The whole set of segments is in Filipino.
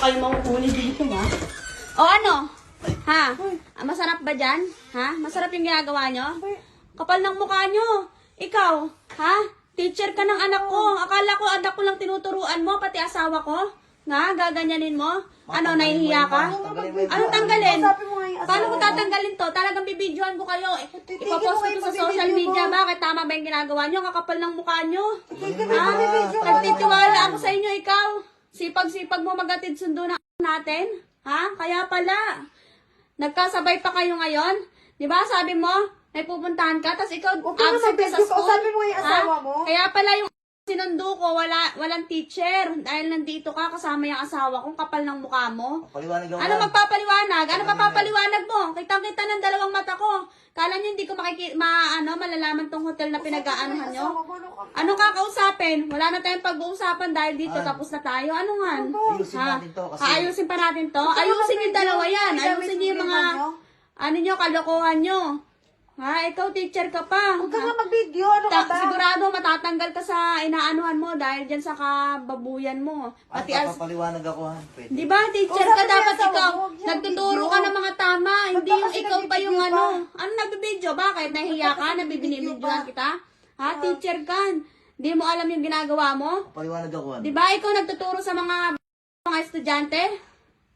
kayo mahuhuli dito, ha? O ano? Ha? Masarap ba dyan? Ha? Masarap yung ginagawa nyo? Kapal ng mukha nyo. Ikaw, ha? Teacher ka ng anak ko. Akala ko anak ko lang tinuturuan mo, pati asawa ko. Nga, gaganyanin mo? Ano, nahihiya ka? Ano tanggalin? Paano ko tatanggalin to? Talagang bibidyohan ko kayo. Ipapost ko to sa social media. Bakit? Tama ba yung ginagawa nyo? Kakapal ng mukha nyo. Ha? Nagtitiwala ako sa inyo, ikaw. Sipag-sipag mo magatid sundo na natin. Ha? Kaya pala. Nagkasabay pa kayo ngayon. Di ba? Sabi mo, may pupuntahan ka, tapos ikaw absent ka sa school. Sabi mo yung asawa mo? Kaya pala yung sinundo ko, walang teacher. Dahil nandito ka, kasama yung asawa kong kapal ng mukha mo. Paliwanag ako. Ano magpapaliwanag? Ano papapaliwanag mo? Kitang-kita ng dalawang mata ko. Kala nyo hindi ko malalaman tong hotel na pinag-aanuhan nyo? Anong kakausapin? Wala na tayong pag-uusapan dahil dito tapos na tayo. Ano nga? Ayusin natin to kasi... Ayusin pa natin to? Ayusin yung dalawa yan. Ayusin nyo yung mga, ano nyo, kalokohan nyo. Ha? Ikaw, teacher ka pa. Huwag ka nga mag-video. Ano ka ba? Sigurado matatanggal ka sa inaanuhan mo dahil dyan sa kababuyan mo. Pati Pati papaliwanag ako ha. Pwede. di ba, teacher ka, dapat ikaw. Nagtuturo ka ng mga tama. Hindi yung ikaw pa yung ano. Ano nagbibidyo? Bakit? Nahiya ka? Nabibinibidyoan kita? Ha? Teacher ka. Di mo alam yung ginagawa mo? Paliwanag ako ha. Di ba, ikaw nagtuturo sa mga estudyante?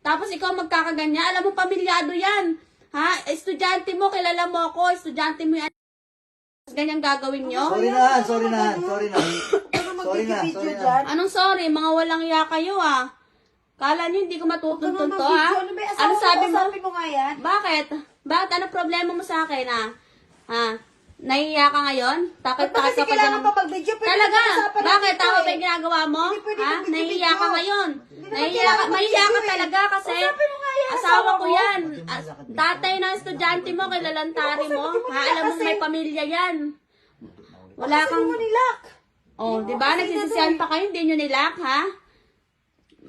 Tapos ikaw magkakaganya. Alam mo, pamilyado yan. Ha? Estudyante mo, kilala mo ako. Estudyante mo yan. Ganyang gagawin nyo? Sorry na. Sorry na. Sorry na. Anong sorry? Mga walang iya kayo, ah. Kala nyo hindi ko matutuntun to, ha? Ano sabi mo? Sabi mo nga yan? Bakit? Bakit? Ano problema mo sa akin, ha? Ha? Nahihiya ka ngayon? Takot-takot ka pa dyan. pa mag-video. Talaga? Bakit? Tama ba yung ginagawa mo? Ha? Nahihiya ka ngayon? Mahihiya ka talaga kasi asawa ko yan. Tatay na estudyante mo, kilalantari mo. Ha? Alam mo may pamilya yan. Wala kang... Oh, di ba? Nagsisisihan pa kayo, hindi nyo nilak, ha?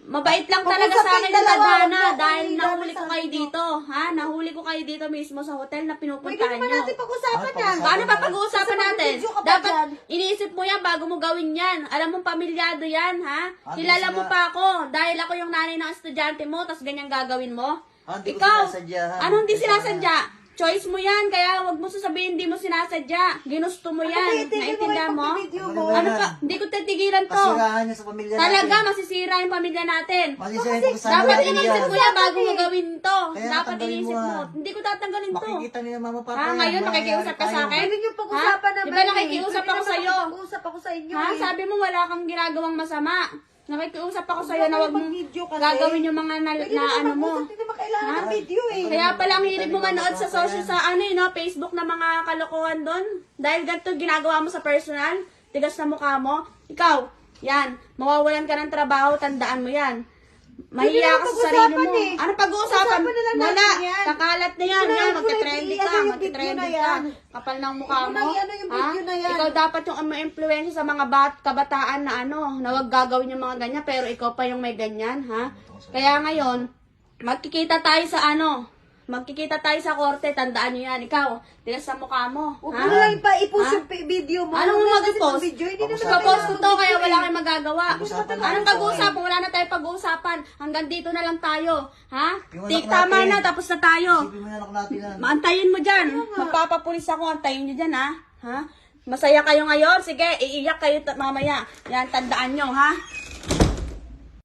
Mabait lang talaga sa akin yung tadhana dahil nahuli ko kayo dito, ha? Nahuli ko kayo dito mismo sa hotel na pinupuntahan nyo. natin pag-usapan yan. Paano ba pag-uusapan natin? Dapat iniisip mo yan bago mo gawin yan. Alam mo, pamilyado yan, ha? Kilala mo pa ako dahil ako yung nanay ng estudyante mo, tapos ganyan gagawin mo. Hindi ko Ikaw, sinasadya, ha? anong hindi sinasadya? Choice mo yan, kaya wag mo sasabihin hindi mo sinasadya. Ginusto mo yan. Naintindihan mo? Ano pa? Hindi ko titigilan to. Kasirahan niya sa pamilya natin. Talaga, masisira yung pamilya natin. Masisira yung kasama Dapat natin inisip yan. mo yan bago mo gawin to. Kaya Dapat tatanggalin inisip mo, mo. ah. Hindi ko tatanggalin to. Makikita nila mama papa Ha, yan. ngayon nakikiusap ka sa akin? Pwede nyo pag-usapan Ha? naman. Di ba nakikiusap ako sa'yo? Pag-usap ako sa inyo. Ha? Sabi mo wala kang ginagawang masama. Nakikiusap ako sa'yo na wag mong gagawin yung mga ano mo. Hindi ba kailangan ng video eh? Kaya palang hilig mo manood sa social sa Facebook na mga kalokohan doon. Dahil ganito ginagawa mo sa personal, tigas na mukha mo. Ikaw, yan, mawawalan ka ng trabaho, tandaan mo yan. Mahiya ka sa sarili mo. Ano pag-uusapan? Wala. Kakalat na yan. Yan, magte-trendy ka. Magte-trendy ka. Kapal ng mukha mo. Ha? Ikaw dapat yung ma-influensya sa mga kabataan na na wag gagawin yung mga ganyan, pero ikaw pa yung may ganyan, ha? Kaya ngayon, magkikita tayo sa magkikita tayo sa korte, tandaan nyo yan. Ikaw, tigas sa mukha mo. Huwag Ha? mo lang i-post yung video mo. Anong Wala kasi mag-post? video, hindi naman Ipapost ko to kaya wala kayong magagawa. Pag-usapan Anong natin pag-uusapan? Wala na tayong pag-uusapan. Hanggang dito na lang tayo. Ha? Yung Tik, anak tama natin. na. Tapos na tayo. Isipin mo yung anak natin yan. Antayin mo dyan. Magpapapulis ako. Antayin nyo dyan, ha? Ha? Masaya kayo ngayon? Sige, iiyak kayo mamaya. Yan, tandaan nyo, ha?